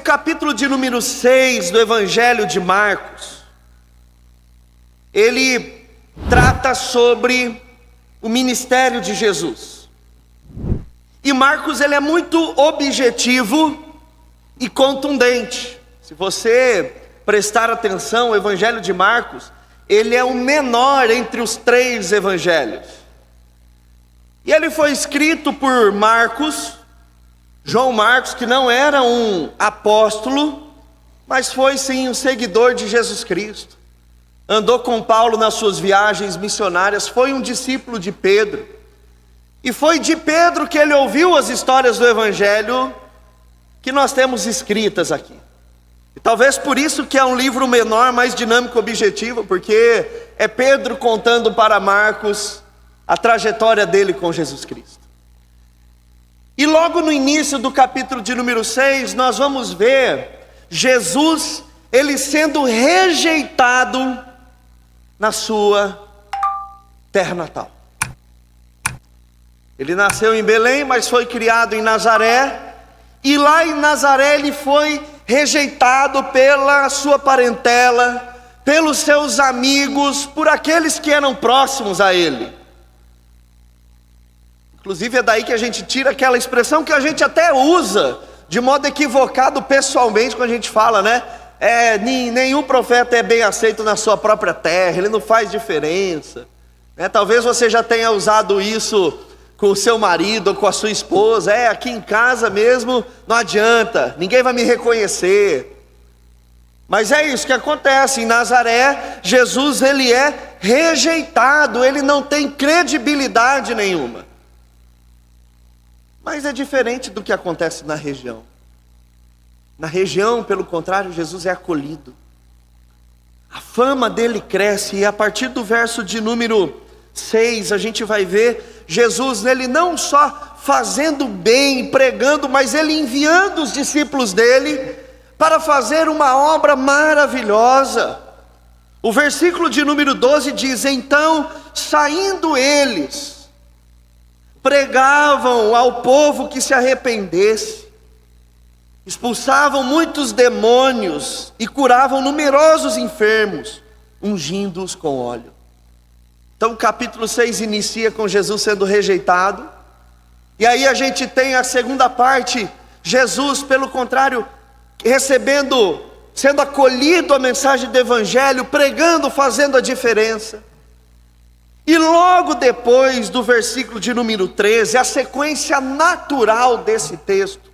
capítulo de número 6 do Evangelho de Marcos, ele trata sobre o ministério de Jesus. E Marcos, ele é muito objetivo e contundente. Se você prestar atenção, o Evangelho de Marcos, ele é o menor entre os 3 evangelhos. E ele foi escrito por Marcos, João Marcos, que não era um apóstolo, mas foi sim um seguidor de Jesus Cristo. Andou com Paulo nas suas viagens missionárias, foi um discípulo de Pedro. E foi de Pedro que ele ouviu as histórias do Evangelho que nós temos escritas aqui. E talvez por isso que é um livro menor, mais dinâmico, objetivo, porque é Pedro contando para Marcos a trajetória dele com Jesus Cristo. E logo no início do capítulo de número 6, nós vamos ver Jesus, ele sendo rejeitado na sua terra natal. Ele nasceu em Belém, mas foi criado em Nazaré. E lá em Nazaré ele foi rejeitado pela sua parentela, pelos seus amigos, por aqueles que eram próximos a ele. Inclusive é daí que a gente tira aquela expressão que a gente até usa de modo equivocado pessoalmente quando a gente fala, né? Nenhum profeta é bem aceito na sua própria terra, ele não faz diferença. Talvez você já tenha usado isso com o seu marido ou com a sua esposa. Aqui em casa mesmo não adianta, ninguém vai me reconhecer. Mas é isso que acontece em Nazaré. Jesus, ele é rejeitado, ele não tem credibilidade nenhuma. Mas é diferente do que acontece na região. Na região, pelo contrário, Jesus é acolhido. A fama dele cresce, e a partir do verso de número 6, a gente vai ver Jesus, ele não só fazendo bem, pregando, mas ele enviando os discípulos dele para fazer uma obra maravilhosa. O versículo de número 12 diz: então, saindo eles, pregavam ao povo que se arrependesse, expulsavam muitos demônios e curavam numerosos enfermos, ungindo-os com óleo. Então o capítulo 6 inicia com Jesus sendo rejeitado, e aí a gente tem a segunda parte, Jesus, pelo contrário, sendo acolhido a mensagem do Evangelho, pregando, fazendo a diferença. E logo depois do versículo de número 13, a sequência natural desse texto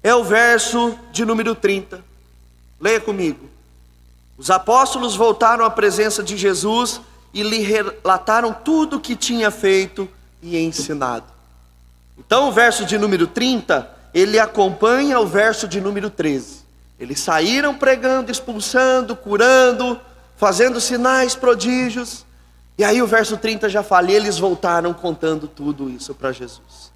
é o verso de número 30. Leia comigo. Os apóstolos voltaram à presença de Jesus e lhe relataram tudo o que tinha feito e ensinado. Então o verso de número 30, ele acompanha o verso de número 13. Eles saíram pregando, expulsando, curando, fazendo sinais, prodígios. E aí o verso 30 já fala, e eles voltaram contando tudo isso para Jesus.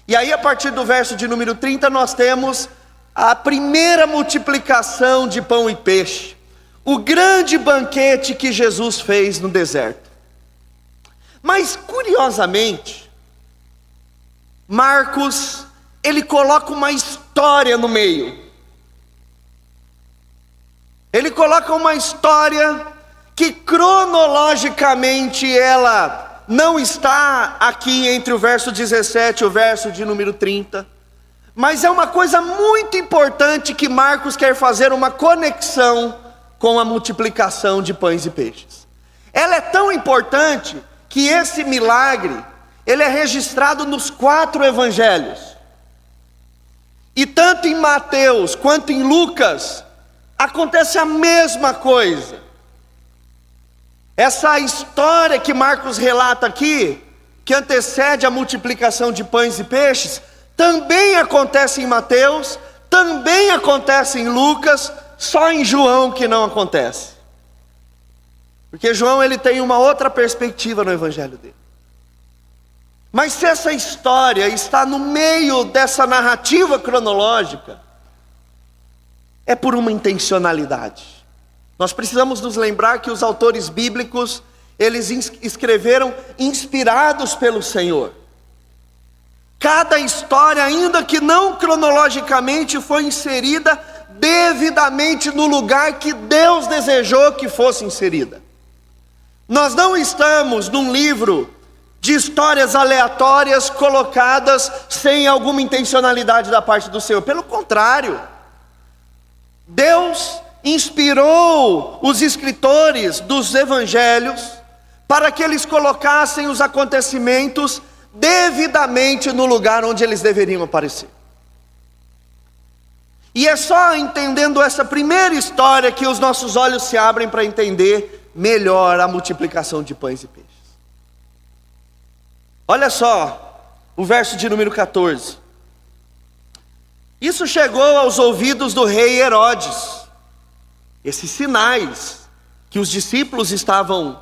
E aí a partir do verso de número 30 nós temos a primeira multiplicação de pão e peixe. O grande banquete que Jesus fez no deserto. Mas curiosamente, Marcos, ele coloca uma história no meio. Ele coloca uma história que cronologicamente ela não está aqui entre o verso 17 e o verso de número 30, mas é uma coisa muito importante que Marcos quer fazer uma conexão com a multiplicação de pães e peixes. Ela é tão importante que esse milagre, ele é registrado nos 4 evangelhos. E tanto em Mateus quanto em Lucas, acontece a mesma coisa. Essa história que Marcos relata aqui, que antecede a multiplicação de pães e peixes, também acontece em Mateus, também acontece em Lucas, só em João que não acontece. Porque João, ele tem uma outra perspectiva no evangelho dele. Mas se essa história está no meio dessa narrativa cronológica, é por uma intencionalidade. Nós precisamos nos lembrar que os autores bíblicos, eles escreveram inspirados pelo Senhor. Cada história, ainda que não cronologicamente, foi inserida devidamente no lugar que Deus desejou que fosse inserida. Nós não estamos num livro de histórias aleatórias colocadas sem alguma intencionalidade da parte do Senhor. Pelo contrário, Deus inspirou os escritores dos evangelhos para que eles colocassem os acontecimentos devidamente no lugar onde eles deveriam aparecer. E é só entendendo essa primeira história que os nossos olhos se abrem para entender melhor a multiplicação de pães e peixes. Olha só o verso de número 14. Isso chegou aos ouvidos do rei Herodes. Esses sinais que os discípulos estavam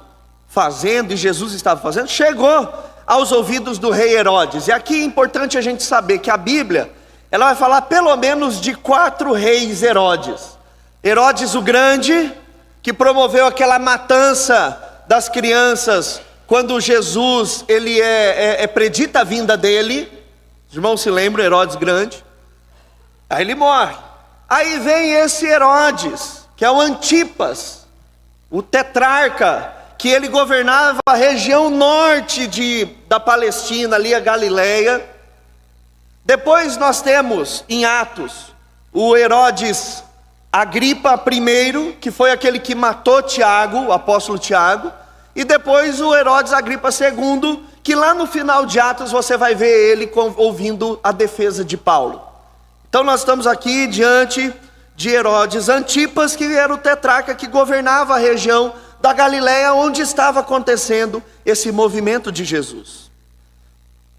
fazendo e Jesus estava fazendo, chegou aos ouvidos do rei Herodes. E aqui é importante a gente saber que a Bíblia, ela vai falar pelo menos de 4 reis Herodes. Herodes o Grande, que promoveu aquela matança das crianças, quando Jesus, ele predita a vinda dele. Os irmãos se lembram, Herodes Grande. Aí ele morre. Aí vem esse Herodes, que é o Antipas, o tetrarca, que ele governava a região norte da Palestina, ali a Galileia. Depois nós temos em Atos o Herodes Agripa I, que foi aquele que matou Tiago, o apóstolo Tiago. E depois o Herodes Agripa II, que lá no final de Atos você vai ver ele ouvindo a defesa de Paulo. Então nós estamos aqui diante de Herodes Antipas, que era o tetrarca que governava a região da Galileia, onde estava acontecendo esse movimento de Jesus.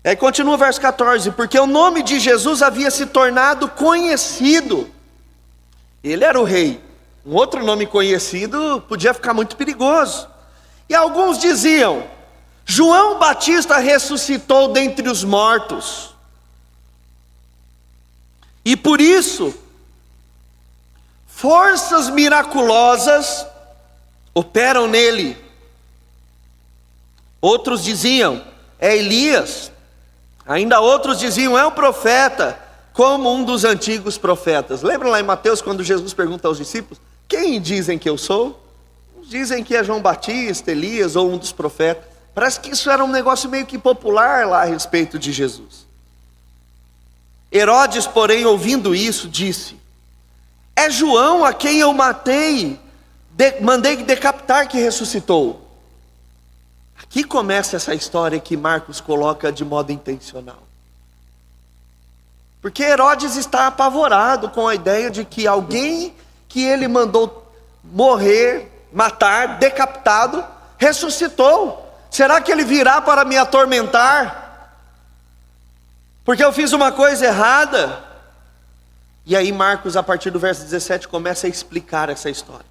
Aí continua o verso 14: porque o nome de Jesus havia se tornado conhecido. Ele era o rei. Um outro nome conhecido podia ficar muito perigoso. E alguns diziam: João Batista ressuscitou dentre os mortos, e por isso forças miraculosas operam nele. Outros diziam: é Elias. Ainda outros diziam: é um profeta, como um dos antigos profetas. Lembra lá em Mateus, quando Jesus pergunta aos discípulos: quem dizem que eu sou? Uns dizem que é João Batista, Elias ou um dos profetas. Parece que isso era um negócio meio que popular lá a respeito de Jesus. Herodes, porém, ouvindo isso, disse: é João a quem eu matei, mandei decapitar, que ressuscitou. Aqui começa essa história que Marcos coloca de modo intencional. Porque Herodes está apavorado com a ideia de que alguém que ele mandou morrer, matar, decapitado, ressuscitou. Será que ele virá para me atormentar? Porque eu fiz uma coisa errada? E aí Marcos, a partir do verso 17, começa a explicar essa história.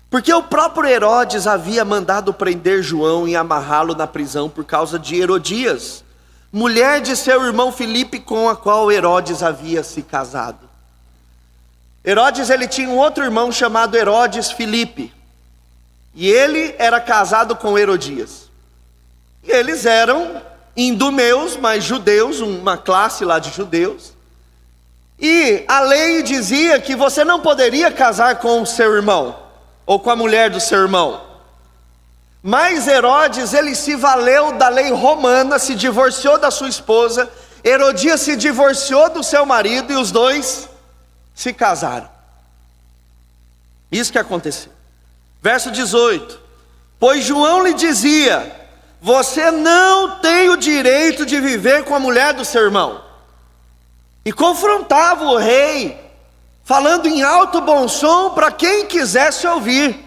Porque o próprio Herodes havia mandado prender João e amarrá-lo na prisão por causa de Herodias, mulher de seu irmão Filipe, com a qual Herodes havia se casado. Herodes, ele tinha um outro irmão chamado Herodes Filipe, e ele era casado com Herodias. E eles eram idumeus, mas judeus, uma classe lá de judeus. E a lei dizia que você não poderia casar com o seu irmão, ou com a mulher do seu irmão. Mas Herodes, ele se valeu da lei romana, se divorciou da sua esposa. Herodias se divorciou do seu marido e os dois se casaram. Isso que aconteceu. Verso 18: pois João lhe dizia: você não tem o direito de viver com a mulher do seu irmão. E confrontava o rei, falando em alto bom som para quem quisesse ouvir.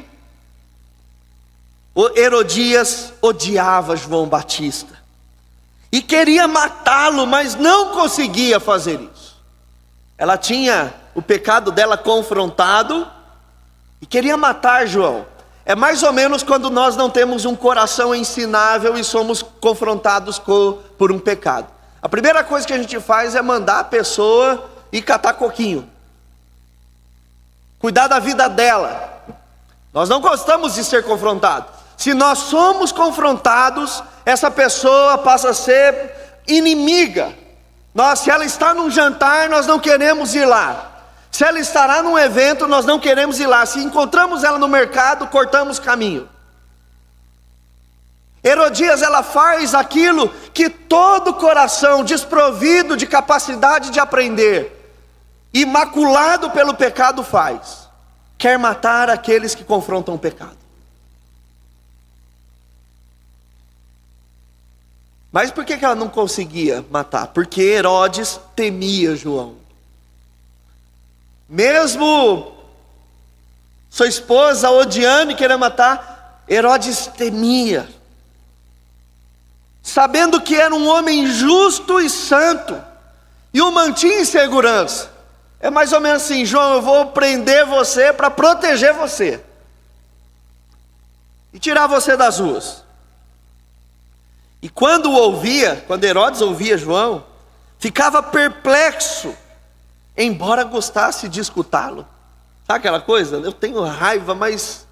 O Herodias odiava João Batista e queria matá-lo, mas não conseguia fazer isso. Ela tinha o pecado dela confrontado e queria matar João. É mais ou menos quando nós não temos um coração ensinável e somos confrontados por um pecado. A primeira coisa que a gente faz é mandar a pessoa ir catar coquinho, cuidar da vida dela. Nós não gostamos de ser confrontados. Se nós somos confrontados, essa pessoa passa a ser inimiga Se ela está num jantar, nós não queremos ir lá. Se ela estará num evento, nós não queremos ir lá. Se encontramos ela no mercado, cortamos caminho. Herodias, ela faz aquilo que todo coração desprovido de capacidade de aprender, imaculado pelo pecado, faz. Quer matar aqueles que confrontam o pecado. Mas por que ela não conseguia matar? Porque Herodes temia João. Mesmo sua esposa odiando e querendo matar, Herodes temia, sabendo que era um homem justo e santo, e o mantinha em segurança. É mais ou menos assim: João, eu vou prender você para proteger você e tirar você das ruas. E quando Herodes ouvia João, ficava perplexo, embora gostasse de escutá-lo. Sabe aquela coisa? Eu tenho raiva, mas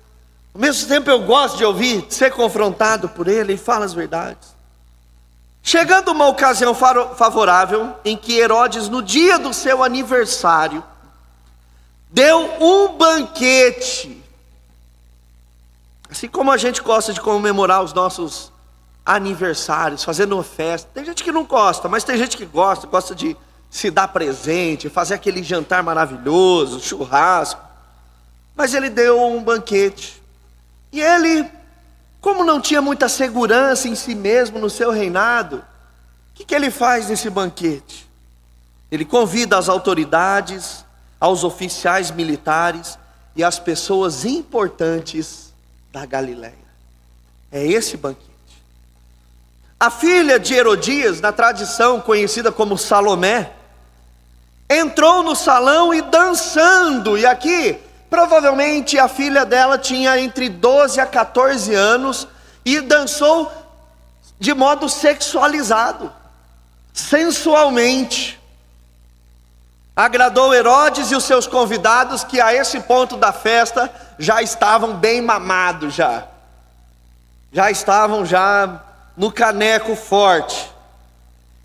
ao mesmo tempo eu gosto de ouvir, de ser confrontado por ele, e fala as verdades. Chegando uma ocasião favorável, em que Herodes, no dia do seu aniversário, deu um banquete. Assim como a gente gosta de comemorar os nossos aniversários, fazendo uma festa. Tem gente que não gosta, mas tem gente que gosta de se dar presente, fazer aquele jantar maravilhoso, churrasco. Mas ele deu um banquete. E ele, como não tinha muita segurança em si mesmo, no seu reinado, o que ele faz nesse banquete? Ele convida as autoridades, aos oficiais militares e as pessoas importantes da Galileia. É esse banquete. A filha de Herodias, na tradição conhecida como Salomé, entrou no salão e dançando. E aqui, provavelmente a filha dela tinha entre 12 a 14 anos e dançou de modo sexualizado, sensualmente. Agradou Herodes e os seus convidados, que a esse ponto da festa já estavam bem mamados já estavam no caneco forte.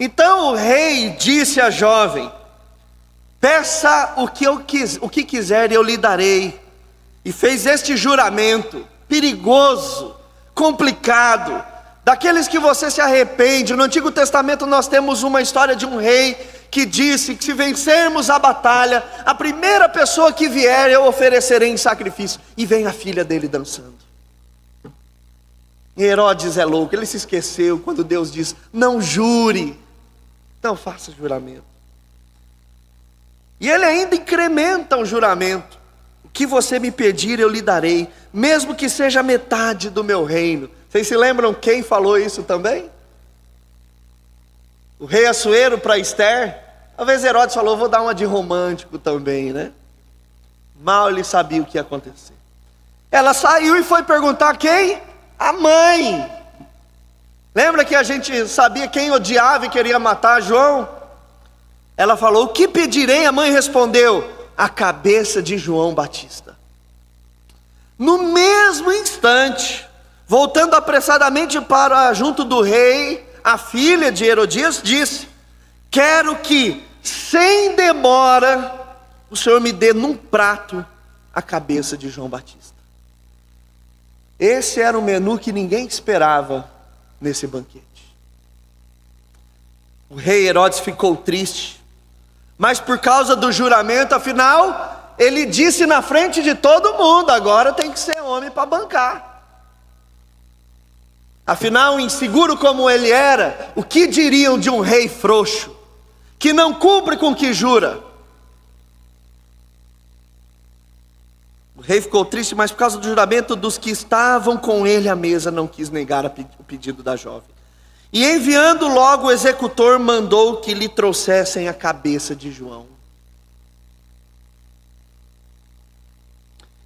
Então o rei disse à jovem: peça o que quiser e eu lhe darei. E fez este juramento perigoso, complicado, daqueles que você se arrepende. No Antigo Testamento nós temos uma história de um rei que disse que se vencermos a batalha, a primeira pessoa que vier eu oferecerei em sacrifício. E vem a filha dele dançando. E Herodes é louco, ele se esqueceu quando Deus diz: não jure, não faça juramento. E ele ainda incrementa o juramento: o que você me pedir eu lhe darei, mesmo que seja metade do meu reino. Vocês se lembram quem falou isso também? O rei Assuero para Esther. Talvez Herodes falou: vou dar uma de romântico também, né? Mal ele sabia o que ia acontecer. Ela saiu e foi perguntar quem? A mãe. Lembra que a gente sabia quem odiava e queria matar João? Ela falou: o que pedirei? A mãe respondeu: a cabeça de João Batista. No mesmo instante, voltando apressadamente para junto do rei, a filha de Herodias disse: quero que, sem demora, o Senhor me dê num prato a cabeça de João Batista. Esse era o menu que ninguém esperava nesse banquete. O rei Herodes ficou triste, mas por causa do juramento, afinal, ele disse na frente de todo mundo: agora tem que ser homem para bancar. Afinal, inseguro como ele era, o que diriam de um rei frouxo, que não cumpre com o que jura? O rei ficou triste, mas por causa do juramento dos que estavam com ele à mesa, não quis negar o pedido da jovem. E enviando logo o executor, mandou que lhe trouxessem a cabeça de João.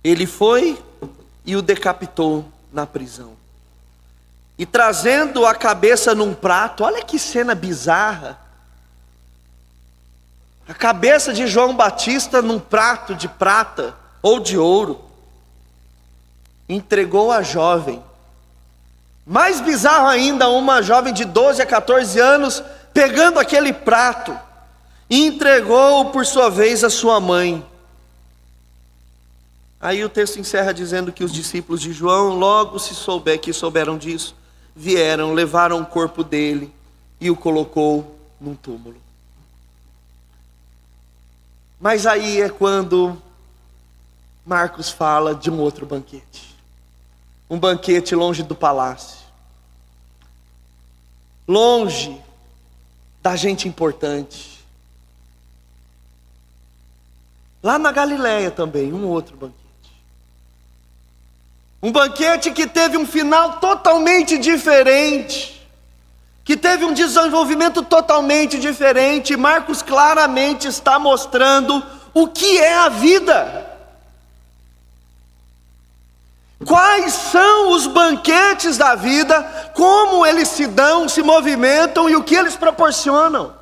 Ele foi e o decapitou na prisão. E trazendo a cabeça num prato, olha que cena bizarra. A cabeça de João Batista num prato de prata ou de ouro, entregou a jovem. Mais bizarro ainda, uma jovem de 12 a 14 anos, pegando aquele prato, e entregou por sua vez a sua mãe. Aí o texto encerra dizendo que os discípulos de João, logo que souberam disso, vieram, levaram o corpo dele e o colocou num túmulo. Mas aí é quando Marcos fala de um outro banquete. Um banquete longe do palácio. Longe da gente importante. Lá na Galileia também, um outro banquete. Um banquete que teve um final totalmente diferente. Que teve um desenvolvimento totalmente diferente. Marcos claramente está mostrando o que é a vida. Quais são os banquetes da vida, como eles se dão, se movimentam e o que eles proporcionam.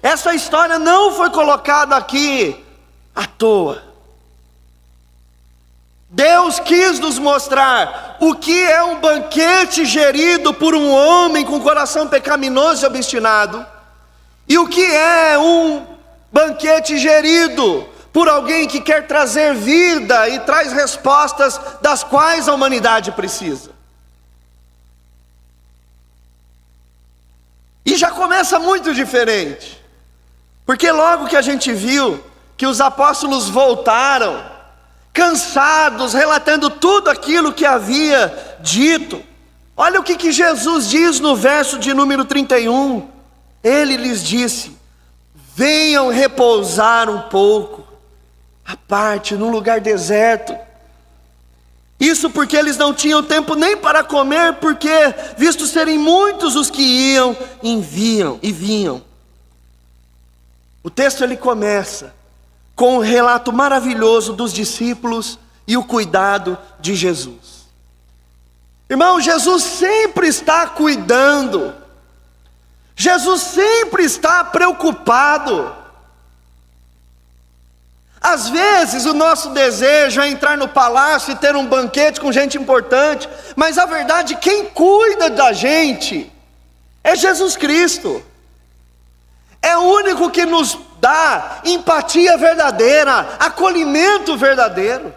Essa história não foi colocada aqui à toa. Deus quis nos mostrar o que é um banquete gerido por um homem com coração pecaminoso e obstinado, e o que é um banquete gerido por alguém que quer trazer vida e traz respostas das quais a humanidade precisa. E já começa muito diferente, porque logo que a gente viu que os apóstolos voltaram, cansados, relatando tudo aquilo que havia dito, olha o que Jesus diz no verso de número 31, ele lhes disse: venham repousar um pouco, à parte, num lugar deserto. Isso porque eles não tinham tempo nem para comer, porque, visto serem muitos os que iam e vinham. O texto ele começa com um relato maravilhoso dos discípulos e o cuidado de Jesus. Irmão, Jesus sempre está cuidando. Jesus sempre está preocupado. Às vezes o nosso desejo é entrar no palácio e ter um banquete com gente importante, mas a verdade, quem cuida da gente é Jesus Cristo. É o único que nos dá empatia verdadeira, acolhimento verdadeiro.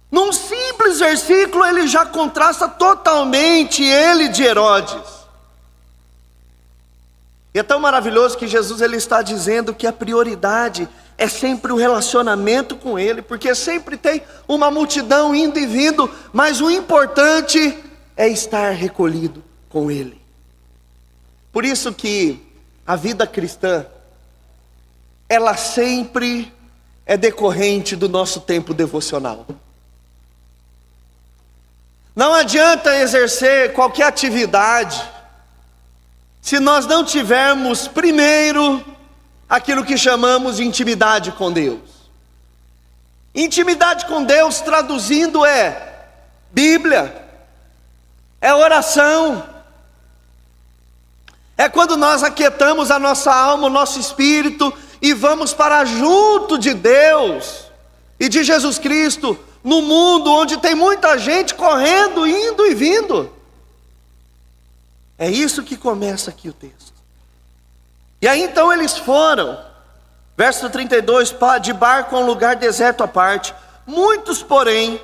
Num simples versículo ele já contrasta totalmente ele de Herodes. E é tão maravilhoso que Jesus ele está dizendo que a prioridade é sempre o relacionamento com ele, porque sempre tem uma multidão indo e vindo, mas o importante é estar recolhido com ele. Por isso que a vida cristã, ela sempre é decorrente do nosso tempo devocional. Não adianta exercer qualquer atividade se nós não tivermos primeiro aquilo que chamamos de intimidade com Deus. Intimidade com Deus, traduzindo, é Bíblia, é oração. É quando nós aquietamos a nossa alma, o nosso espírito, e vamos para junto de Deus e de Jesus Cristo, no mundo onde tem muita gente correndo, indo e vindo. É isso que começa aqui o texto. E aí então eles foram, verso 32, de barco a um lugar deserto à parte. Muitos, porém,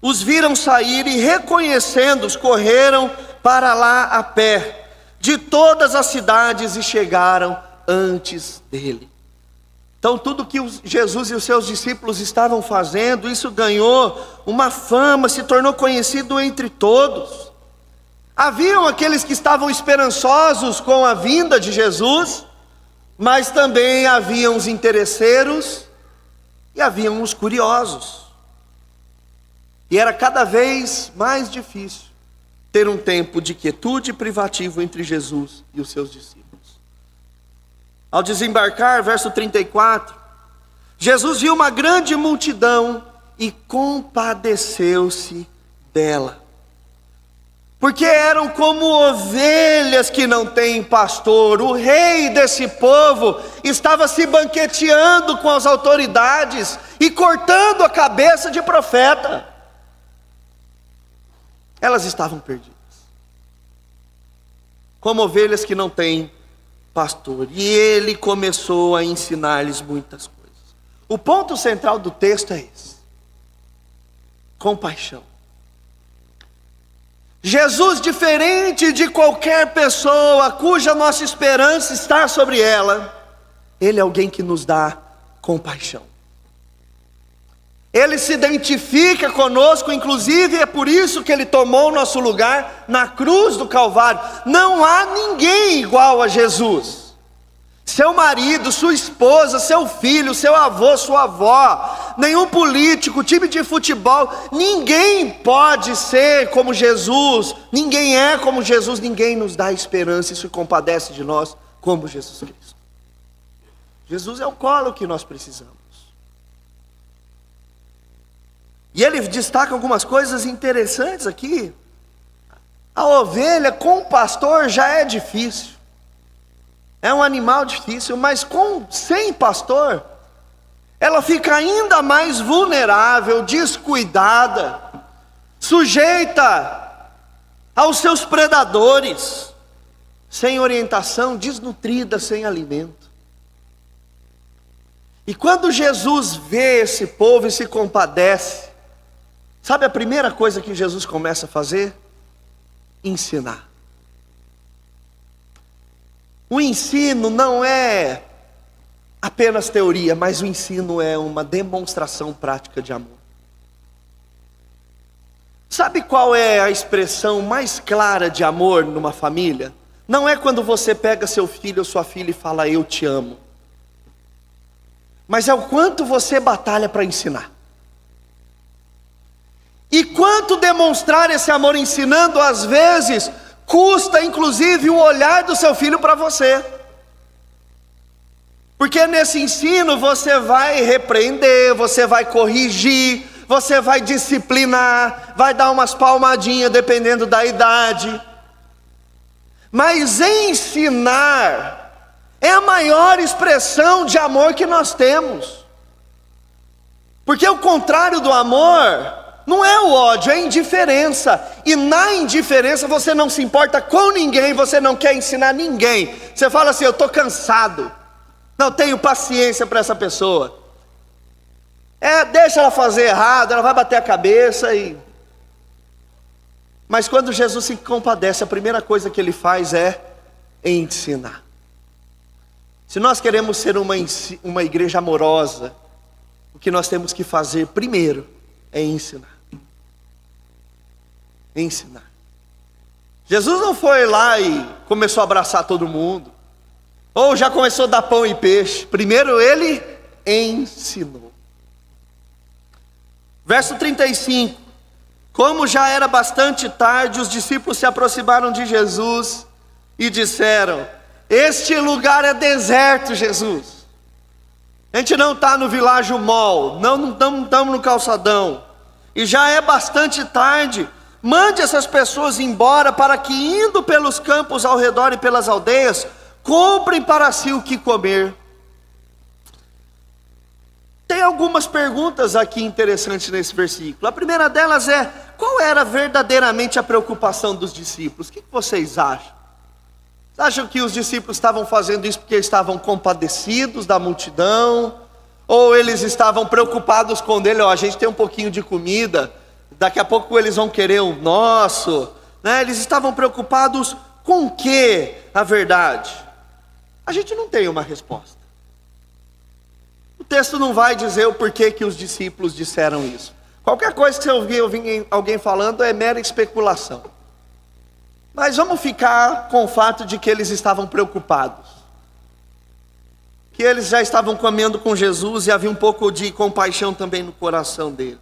os viram sair e, reconhecendo-os, correram para lá a pé de todas as cidades e chegaram antes dele. Então tudo que Jesus e os seus discípulos estavam fazendo, isso ganhou uma fama, se tornou conhecido entre todos. Haviam aqueles que estavam esperançosos com a vinda de Jesus, mas também haviam os interesseiros e haviam os curiosos. E era cada vez mais difícil ter um tempo de quietude privativo entre Jesus e os seus discípulos. Ao desembarcar, verso 34, Jesus viu uma grande multidão e compadeceu-se dela, porque eram como ovelhas que não têm pastor. O rei desse povo estava se banqueteando com as autoridades e cortando a cabeça de profeta. Elas estavam perdidas. como ovelhas que não têm pastor. E ele começou a ensinar-lhes muitas coisas. O ponto central do texto é esse: compaixão. Jesus, diferente de qualquer pessoa cuja nossa esperança está sobre ela, ele é alguém que nos dá compaixão. Ele se identifica conosco, inclusive é por isso que ele tomou o nosso lugar na cruz do Calvário. Não há ninguém igual a Jesus. Seu marido, sua esposa, seu filho, seu avô, sua avó, nenhum político, time de futebol, ninguém pode ser como Jesus, ninguém é como Jesus, ninguém nos dá esperança e se compadece de nós como Jesus Cristo. Jesus é o colo que nós precisamos. E ele destaca algumas coisas interessantes aqui. A ovelha com o pastor já é difícil. É um animal difícil, mas sem pastor, ela fica ainda mais vulnerável, descuidada, sujeita aos seus predadores, sem orientação, desnutrida, sem alimento. E quando Jesus vê esse povo e se compadece, sabe a primeira coisa que Jesus começa a fazer? Ensinar. O ensino não é apenas teoria, mas o ensino é uma demonstração prática de amor. Sabe qual é a expressão mais clara de amor numa família? Não é quando você pega seu filho ou sua filha e fala eu te amo, mas é o quanto você batalha para ensinar. E quanto demonstrar esse amor ensinando, às vezes, custa inclusive o olhar do seu filho para você. Porque nesse ensino você vai repreender, você vai corrigir, você vai disciplinar, vai dar umas palmadinhas dependendo da idade. Mas ensinar é a maior expressão de amor que nós temos. Porque o contrário do amor não é o ódio, é a indiferença. E na indiferença você não se importa com ninguém, você não quer ensinar ninguém. Você fala assim, eu estou cansado, não tenho paciência para essa pessoa. Deixa ela fazer errado, ela vai bater a cabeça e... Mas quando Jesus se compadece, a primeira coisa que ele faz é ensinar. Se nós queremos ser uma igreja amorosa, o que nós temos que fazer primeiro é ensinar. Ensinar. Jesus não foi lá e começou a abraçar todo mundo, ou já começou a dar pão e peixe. Primeiro ele ensinou. Verso 35. Como já era bastante tarde, os discípulos se aproximaram de Jesus e disseram: este lugar é deserto, Jesus. A gente não está no Világio Mall, não estamos no calçadão, e já é bastante tarde. Mande essas pessoas embora, para que indo pelos campos ao redor e pelas aldeias, comprem para si o que comer. Tem algumas perguntas aqui interessantes nesse versículo. A primeira delas é: qual era verdadeiramente a preocupação dos discípulos? O que vocês acham? Vocês acham que os discípulos estavam fazendo isso porque estavam compadecidos da multidão? Ou eles estavam preocupados com ele? A gente tem um pouquinho de comida, daqui a pouco eles vão querer o nosso, né? Eles estavam preocupados com o que, a verdade? A gente não tem uma resposta. O texto não vai dizer o porquê que os discípulos disseram isso. Qualquer coisa que você ouvir alguém falando é mera especulação. Mas vamos ficar com o fato de que eles estavam preocupados, que eles já estavam comendo com Jesus e havia um pouco de compaixão também no coração deles.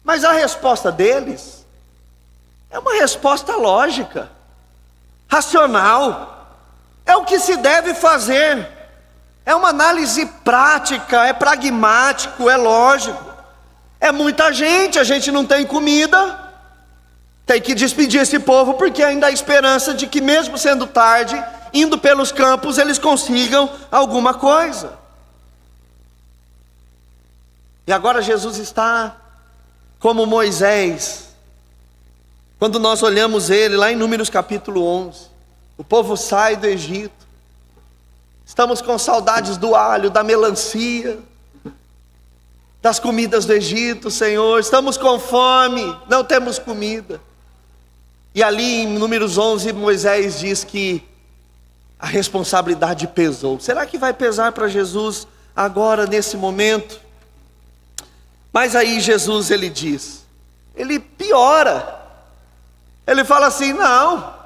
Mas a resposta deles é uma resposta lógica, racional, é o que se deve fazer, é uma análise prática, é pragmático, é lógico. É muita gente, a gente não tem comida, tem que despedir esse povo, porque ainda há esperança de que mesmo sendo tarde, indo pelos campos, eles consigam alguma coisa. E agora Jesus está como Moisés, quando nós olhamos ele lá em Números capítulo 11, O povo sai do Egito. Estamos com saudades do alho, da melancia, das comidas do Egito, Senhor. Estamos com fome, não temos comida. E ali em Números 11, Moisés diz que a responsabilidade pesou. Será que vai pesar para Jesus agora, nesse momento? Mas aí Jesus, ele diz, ele piora. Ele fala assim: não,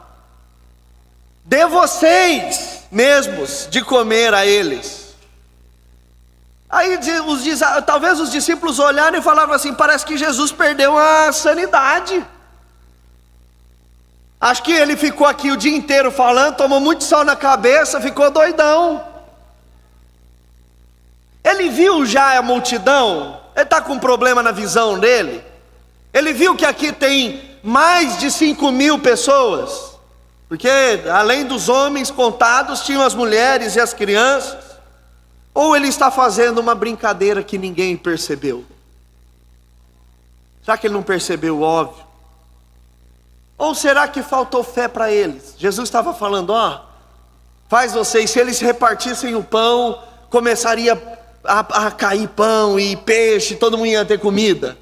dê vocês mesmos de comer a eles. Aí talvez os discípulos olharam e falavam assim: parece que Jesus perdeu a sanidade. Acho que ele ficou aqui o dia inteiro falando, tomou muito sol na cabeça, ficou doidão. Ele viu já a multidão, ele está com problema na visão dele. Ele viu que aqui tem mais de 5.000 pessoas, porque além dos homens contados, tinham as mulheres e as crianças. Ou ele está fazendo uma brincadeira que ninguém percebeu? Será que ele não percebeu o óbvio? Ou será que faltou fé para eles? Jesus estava falando: faz vocês, se eles repartissem o pão, começaria a cair pão e peixe, todo mundo ia ter comida.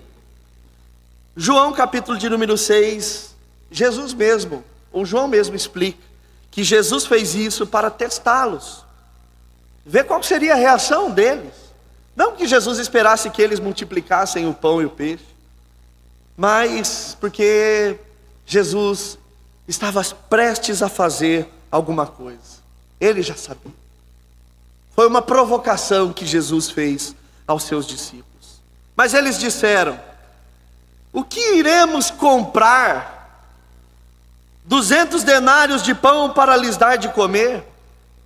João capítulo de número 6, Jesus mesmo, ou João mesmo explica, que Jesus fez isso para testá-los, ver qual seria a reação deles. Não que Jesus esperasse que eles multiplicassem o pão e o peixe, mas porque Jesus estava prestes a fazer alguma coisa. Ele já sabia. Foi uma provocação que Jesus fez aos seus discípulos. Mas eles disseram: o que iremos comprar 200 denários de pão para lhes dar de comer?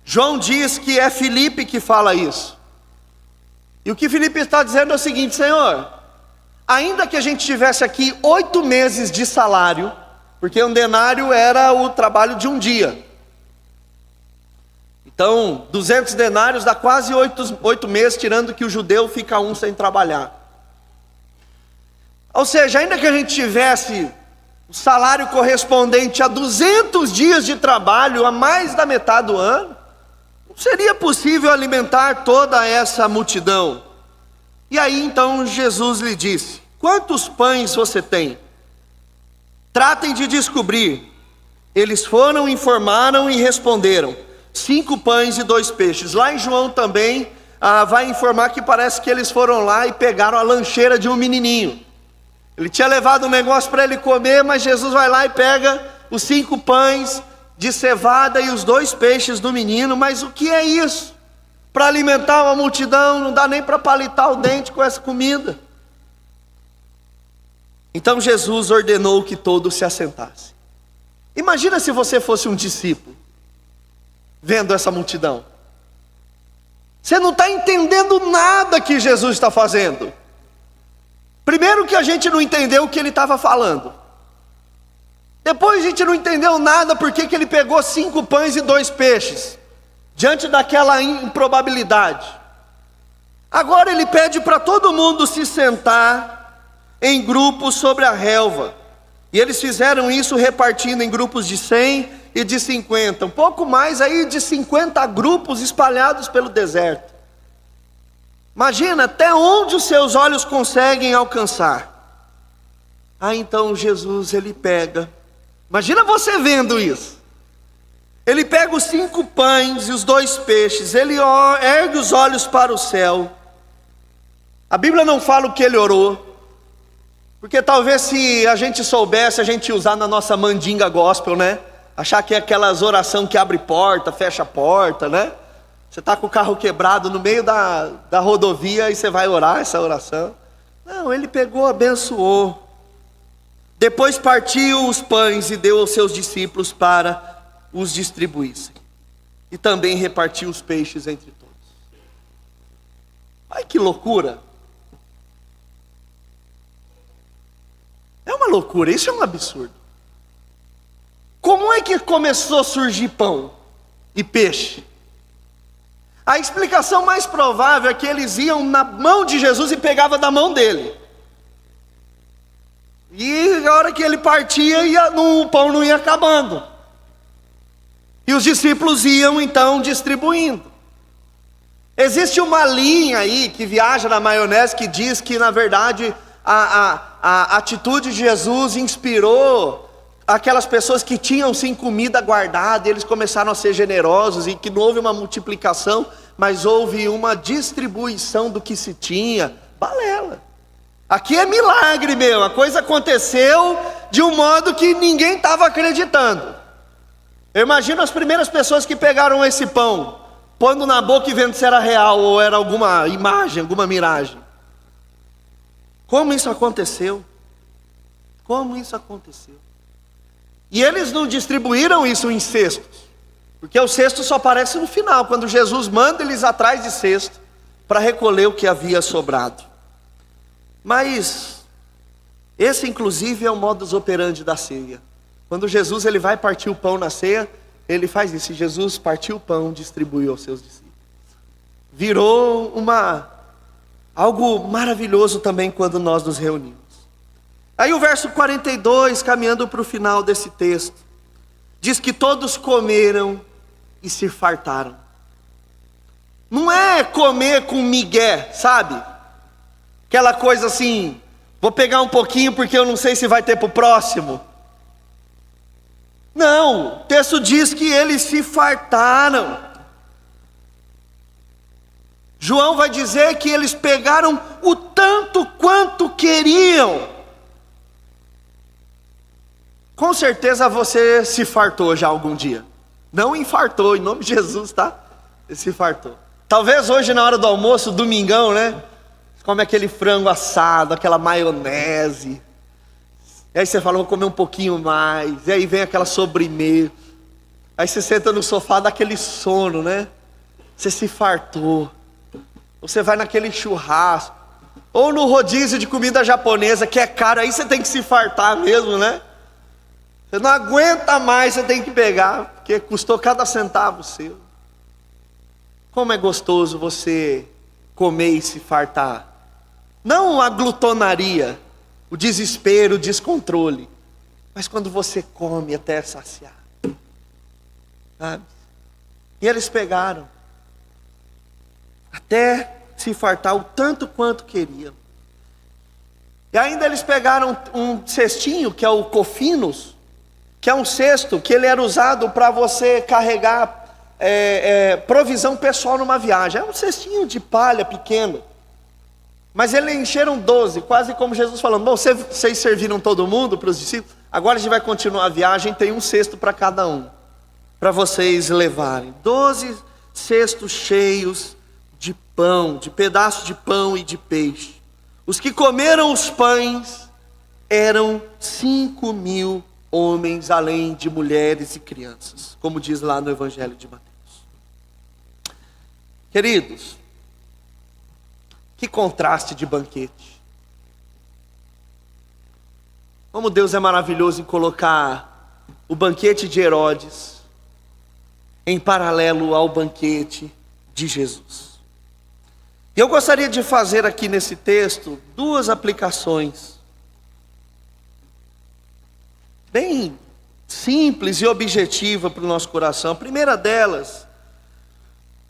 João diz que é Filipe que fala isso. E o que Filipe está dizendo é o seguinte: Senhor, ainda que a gente tivesse aqui 8 meses de salário, porque um denário era o trabalho de um dia. Então, 200 denários dá quase 8 meses, tirando que o judeu fica um sem trabalhar. Ou seja, ainda que a gente tivesse o salário correspondente a 200 dias de trabalho, a mais da metade do ano, não seria possível alimentar toda essa multidão. E aí então Jesus lhe disse: quantos pães você tem? Tratem de descobrir. Eles foram, informaram e responderam: 5 pães e 2 peixes. Lá em João também vai informar que parece que eles foram lá e pegaram a lancheira de um menininho. Ele tinha levado um negócio para ele comer, mas Jesus vai lá e pega os 5 pães de cevada e os 2 peixes do menino. Mas o que é isso? Para alimentar uma multidão, não dá nem para palitar o dente com essa comida. Então Jesus ordenou que todos se assentassem. Imagina se você fosse um discípulo, vendo essa multidão. Você não está entendendo nada que Jesus está fazendo. Primeiro que a gente não entendeu o que ele estava falando. Depois a gente não entendeu nada porque que ele pegou 5 pães e 2 peixes, diante daquela improbabilidade. Agora ele pede para todo mundo se sentar em grupos sobre a relva. E eles fizeram isso repartindo em grupos de 100 e de 50. Um pouco mais aí de 50 grupos espalhados pelo deserto. Imagina até onde os seus olhos conseguem alcançar. Então Jesus, ele pega. Imagina você vendo isso. Ele pega os 5 pães e os 2 peixes. Ele ergue os olhos para o céu. A Bíblia não fala o que ele orou, porque talvez se a gente soubesse, a gente ia usar na nossa mandinga gospel, né? Achar que é aquelas oração que abre porta, fecha porta, né? Você está com o carro quebrado no meio da rodovia e você vai orar essa oração. Não, ele pegou, abençoou. Depois partiu os pães e deu aos seus discípulos para os distribuíssem. E também repartiu os peixes entre todos. Ai, que loucura! É uma loucura, isso é um absurdo. Como é que começou a surgir pão e peixe? A explicação mais provável é que eles iam na mão de Jesus e pegavam da mão dele. E a hora que ele partia, o pão não ia acabando. E os discípulos iam então distribuindo. Existe uma linha aí que viaja na maionese que diz que na verdade a atitude de Jesus inspirou aquelas pessoas que tinham sim comida guardada, e eles começaram a ser generosos, e que não houve uma multiplicação, mas houve uma distribuição do que se tinha. Balela. Aqui é milagre mesmo, a coisa aconteceu de um modo que ninguém estava acreditando. Eu imagino as primeiras pessoas que pegaram esse pão, pondo na boca e vendo se era real ou era alguma imagem, alguma miragem. Como isso aconteceu? Como isso aconteceu? E eles não distribuíram isso em cestos, porque o cesto só aparece no final, quando Jesus manda eles atrás de cesto para recolher o que havia sobrado. Mas esse inclusive é o modus operandi da ceia. Quando Jesus ele vai partir o pão na ceia, ele faz isso. Jesus partiu o pão, distribuiu aos seus discípulos. Virou algo maravilhoso também quando nós nos reunimos. Aí o verso 42, caminhando para o final desse texto, diz que todos comeram e se fartaram. Não é comer com migué, sabe? Aquela coisa assim, vou pegar um pouquinho porque eu não sei se vai ter para o próximo. Não, o texto diz que eles se fartaram. João vai dizer que eles pegaram o tanto quanto queriam. Com certeza você se fartou já algum dia. Não infartou, em nome de Jesus, tá? Você se fartou. Talvez hoje na hora do almoço, domingão, né? Come aquele frango assado, aquela maionese. E aí você fala, vou comer um pouquinho mais. E aí vem aquela sobremesa. Aí você senta no sofá, dá aquele sono, né? Você se fartou. Você vai naquele churrasco. Ou no rodízio de comida japonesa, que é caro. Aí você tem que se fartar mesmo, né? Você não aguenta mais, você tem que pegar, porque custou cada centavo seu. Como é gostoso você comer e se fartar. Não a glutonaria, o desespero, o descontrole, mas quando você come até saciar. Sabe? E eles pegaram, até se fartar o tanto quanto queriam. E ainda eles pegaram um cestinho, que é o cofinos, que é um cesto que ele era usado para você carregar provisão pessoal numa viagem. É um cestinho de palha pequeno, mas eles encheram 12, quase como Jesus falando, bom, vocês serviram todo mundo para os discípulos, agora a gente vai continuar a viagem, tem um cesto para cada um, para vocês levarem. 12 cestos cheios de pão, de pedaços de pão e de peixe. Os que comeram os pães eram 5.000 homens, além de mulheres e crianças, como diz lá no Evangelho de Mateus. Queridos, que contraste de banquete. Como Deus é maravilhoso em colocar o banquete de Herodes em paralelo ao banquete de Jesus. E eu gostaria de fazer aqui nesse texto duas aplicações bem simples e objetiva para o nosso coração. A primeira delas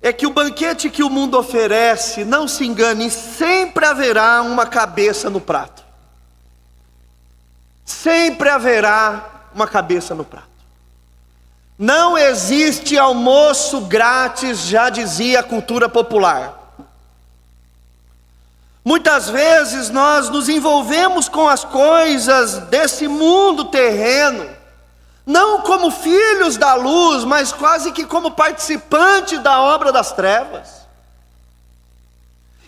é que o banquete que o mundo oferece, não se engane, sempre haverá uma cabeça no prato. Sempre haverá uma cabeça no prato. Não existe almoço grátis, já dizia a cultura popular. Muitas vezes nós nos envolvemos com as coisas desse mundo terreno, não como filhos da luz, mas quase que como participantes da obra das trevas.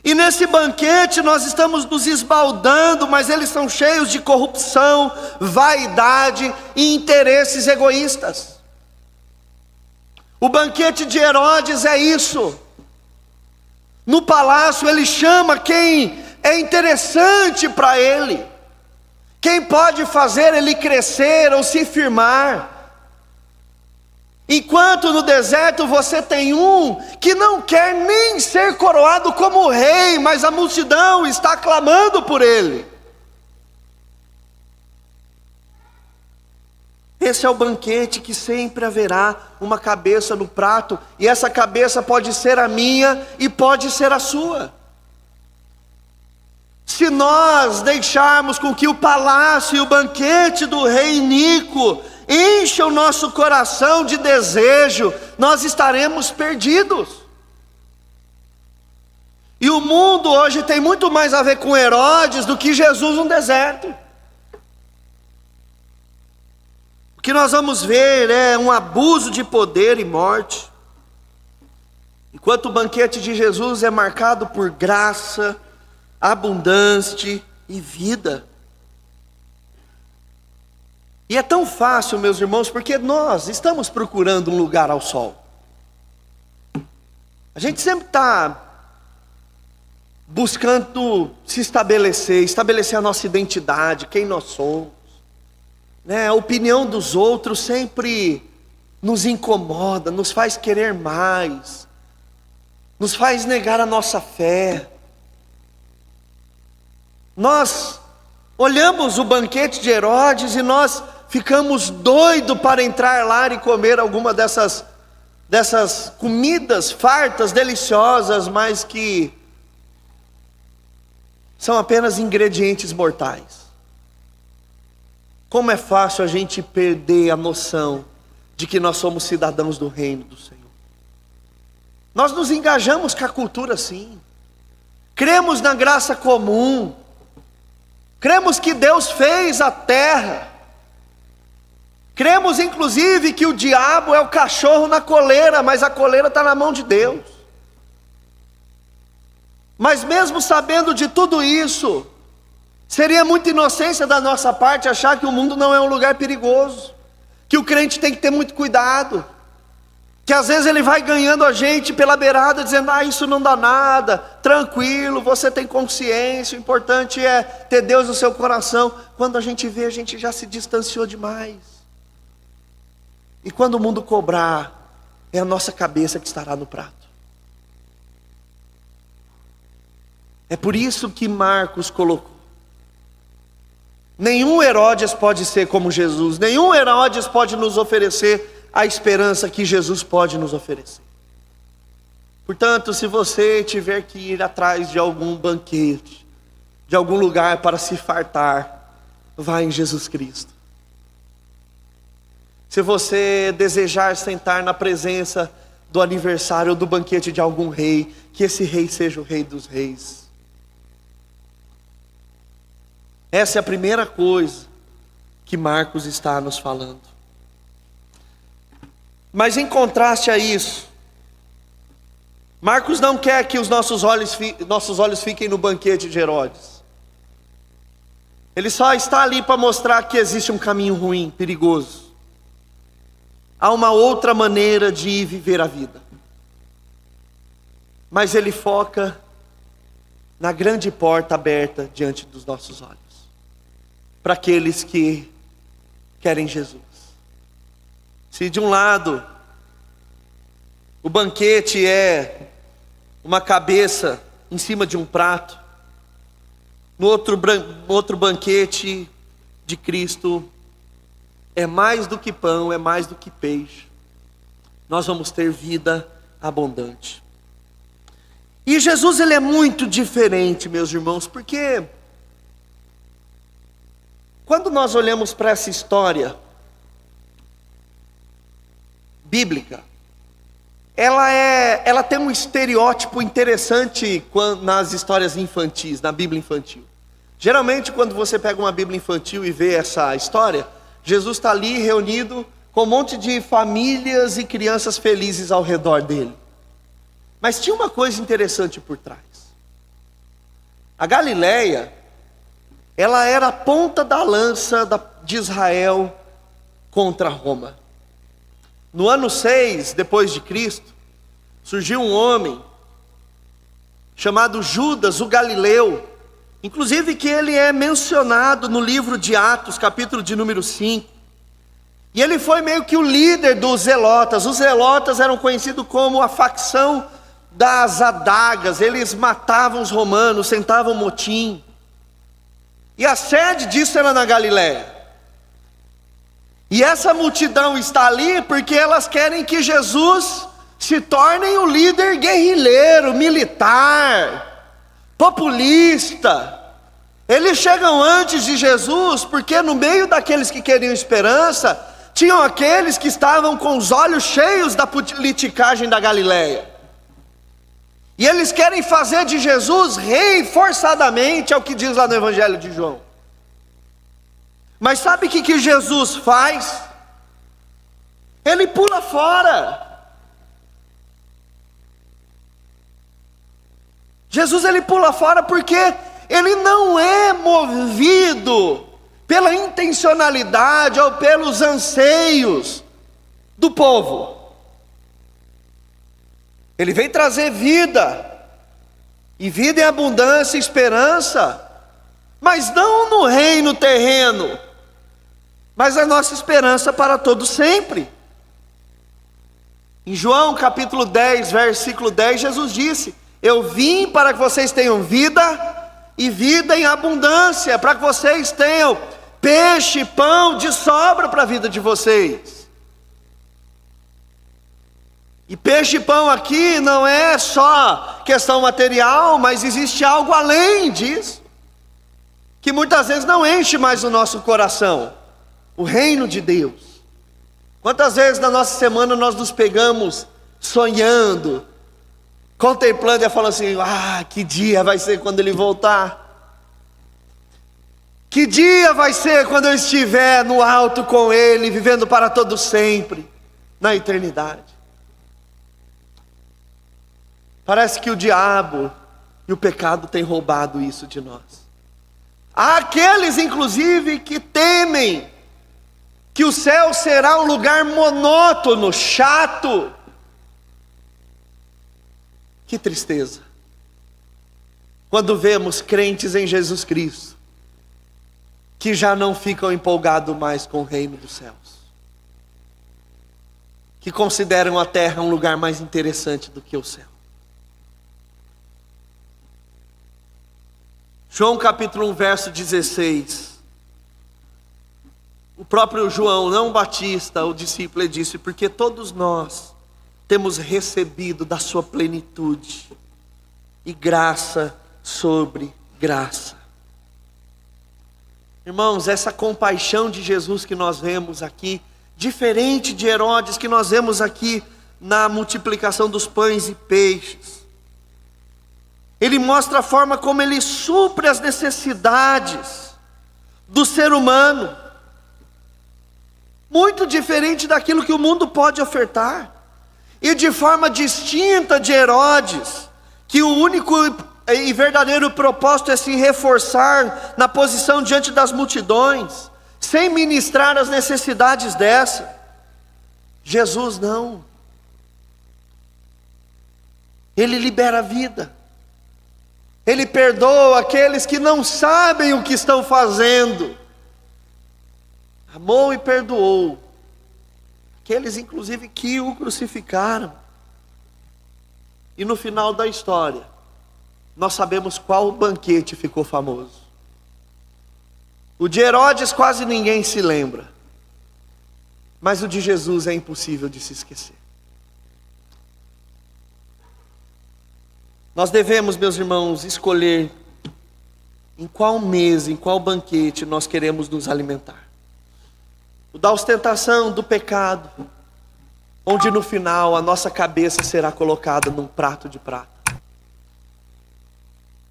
E nesse banquete nós estamos nos esbaldando, mas eles são cheios de corrupção, vaidade e interesses egoístas. O banquete de Herodes é isso. No palácio ele chama quem é interessante para ele, quem pode fazer ele crescer ou se firmar. Enquanto no deserto você tem um que não quer nem ser coroado como rei, mas a multidão está clamando por ele. Esse é o banquete que sempre haverá uma cabeça no prato, e essa cabeça pode ser a minha e pode ser a sua. Se nós deixarmos com que o palácio e o banquete do rei Nico encha o nosso coração de desejo, nós estaremos perdidos. E o mundo hoje tem muito mais a ver com Herodes do que Jesus no deserto. O que nós vamos ver é um abuso de poder e morte, enquanto o banquete de Jesus é marcado por graça, abundância e vida. E é tão fácil, meus irmãos, porque nós estamos procurando um lugar ao sol. A gente sempre está buscando se estabelecer a nossa identidade, quem nós somos. A opinião dos outros sempre nos incomoda, nos faz querer mais, nos faz negar a nossa fé. Nós olhamos o banquete de Herodes e nós ficamos doidos para entrar lá e comer alguma dessas comidas fartas, deliciosas, mas que são apenas ingredientes mortais. Como é fácil a gente perder a noção de que nós somos cidadãos do reino do Senhor. Nós nos engajamos com a cultura sim. Cremos na graça comum. Cremos que Deus fez a terra. Cremos inclusive que o diabo é o cachorro na coleira, mas a coleira está na mão de Deus. Mas mesmo sabendo de tudo isso, seria muita inocência da nossa parte achar que o mundo não é um lugar perigoso, que o crente tem que ter muito cuidado, que às vezes ele vai ganhando a gente pela beirada, dizendo, isso não dá nada, tranquilo, você tem consciência, o importante é ter Deus no seu coração. Quando a gente vê, a gente já se distanciou demais. E quando o mundo cobrar, é a nossa cabeça que estará no prato. É por isso que Marcos colocou: nenhum Herodes pode ser como Jesus, nenhum Herodes pode nos oferecer a esperança que Jesus pode nos oferecer. Portanto, se você tiver que ir atrás de algum banquete, de algum lugar para se fartar, vá em Jesus Cristo. Se você desejar sentar na presença do aniversário ou do banquete de algum rei, que esse rei seja o Rei dos Reis. Essa é a primeira coisa que Marcos está nos falando. Mas em contraste a isso, Marcos não quer que os nossos olhos fiquem no banquete de Herodes. Ele só está ali para mostrar que existe um caminho ruim, perigoso. Há uma outra maneira de viver a vida. Mas ele foca na grande porta aberta diante dos nossos olhos, para aqueles que querem Jesus. Se de um lado o banquete é uma cabeça em cima de um prato, no outro banquete de Cristo é mais do que pão, é mais do que peixe. Nós vamos ter vida abundante. E Jesus, ele é muito diferente, meus irmãos, porque quando nós olhamos para essa história bíblica, ela tem um estereótipo interessante nas histórias infantis, na Bíblia infantil. Geralmente, quando você pega uma Bíblia infantil e vê essa história, Jesus está ali reunido com um monte de famílias e crianças felizes ao redor dele. Mas tinha uma coisa interessante por trás. A Galileia, ela era a ponta da lança de Israel contra Roma. No ano 6 depois de Cristo, surgiu um homem chamado Judas, o Galileu, inclusive que ele é mencionado no livro de Atos, capítulo de número 5. E ele foi meio que o líder dos zelotas. Os zelotas eram conhecidos como a facção das adagas. Eles matavam os romanos, sentavam motim. E a sede disso era na Galileia. E essa multidão está ali porque elas querem que Jesus se torne o líder guerrilheiro, militar, populista. Eles chegam antes de Jesus porque no meio daqueles que queriam esperança, tinham aqueles que estavam com os olhos cheios da politicagem da Galileia. E eles querem fazer de Jesus rei forçadamente, é o que diz lá no Evangelho de João. Mas sabe o que Jesus faz? Ele pula fora. Jesus ele pula fora porque ele não é movido pela intencionalidade ou pelos anseios do povo. Ele vem trazer vida, e vida em abundância e esperança, mas não no reino terreno, mas a nossa esperança para todo sempre. Em João capítulo 10, versículo 10, Jesus disse: eu vim para que vocês tenham vida, e vida em abundância, para que vocês tenham peixe, pão de sobra para a vida de vocês. E peixe e pão aqui não é só questão material, mas existe algo além disso, que muitas vezes não enche mais o nosso coração: o reino de Deus. Quantas vezes na nossa semana nós nos pegamos sonhando, contemplando e falando assim: que dia vai ser quando Ele voltar? Que dia vai ser quando eu estiver no alto com Ele, vivendo para todo sempre, na eternidade? Parece que o diabo e o pecado têm roubado isso de nós. Há aqueles inclusive que temem que o céu será um lugar monótono, chato. Que tristeza quando vemos crentes em Jesus Cristo que já não ficam empolgados mais com o reino dos céus, que consideram a terra um lugar mais interessante do que o céu. João capítulo 1, verso 16. O próprio João, não Batista, o discípulo, ele disse: porque todos nós temos recebido da sua plenitude, e graça sobre graça. Irmãos, essa compaixão de Jesus que nós vemos aqui, diferente de Herodes que nós vemos aqui na multiplicação dos pães e peixes, ele mostra a forma como ele supre as necessidades do ser humano, muito diferente daquilo que o mundo pode ofertar, e de forma distinta de Herodes, que o único e verdadeiro propósito é se reforçar na posição diante das multidões, sem ministrar as necessidades dessa. Jesus não, Ele libera a vida, Ele perdoa aqueles que não sabem o que estão fazendo. Amou e perdoou aqueles inclusive que o crucificaram. E no final da história, nós sabemos qual banquete ficou famoso. O de Herodes quase ninguém se lembra, mas o de Jesus é impossível de se esquecer. Nós devemos, meus irmãos, escolher em qual mesa, em qual banquete nós queremos nos alimentar. O da ostentação, do pecado, onde no final a nossa cabeça será colocada num prato de prata,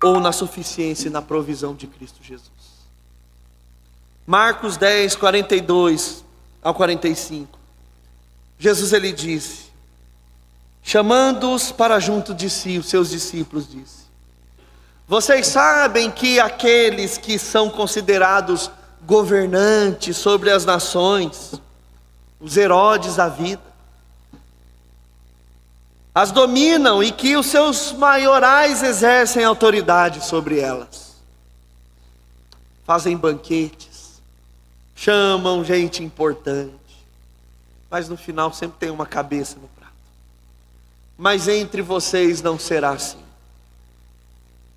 ou na suficiência e na provisão de Cristo Jesus. Marcos 10, 42 ao 45. Jesus ele disse, chamando-os para junto de si, os seus discípulos disse: vocês sabem que aqueles que são considerados governantes sobre as nações, os Herodes da vida, as dominam e que os seus maiorais exercem autoridade sobre elas. Fazem banquetes, chamam gente importante, mas no final sempre tem uma cabeça no prato. Mas entre vocês não será assim.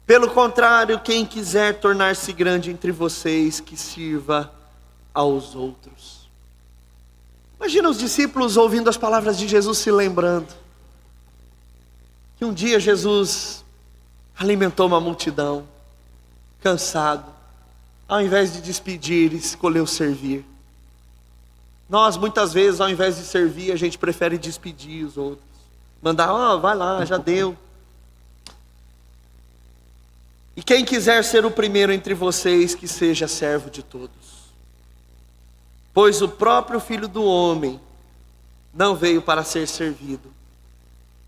Pelo contrário, quem quiser tornar-se grande entre vocês, que sirva aos outros. Imagina os discípulos ouvindo as palavras de Jesus, se lembrando que um dia Jesus alimentou uma multidão, cansado, ao invés de despedir, escolheu servir. Nós muitas vezes, ao invés de servir, a gente prefere despedir os outros, mandar, vai lá, já deu. E quem quiser ser o primeiro entre vocês, que seja servo de todos. Pois o próprio Filho do Homem não veio para ser servido,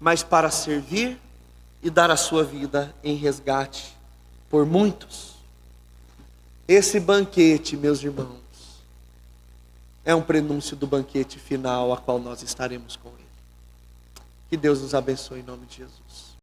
mas para servir e dar a sua vida em resgate por muitos. Esse banquete, meus irmãos, é um prenúncio do banquete final a qual nós estaremos com Ele. Que Deus nos abençoe em nome de Jesus.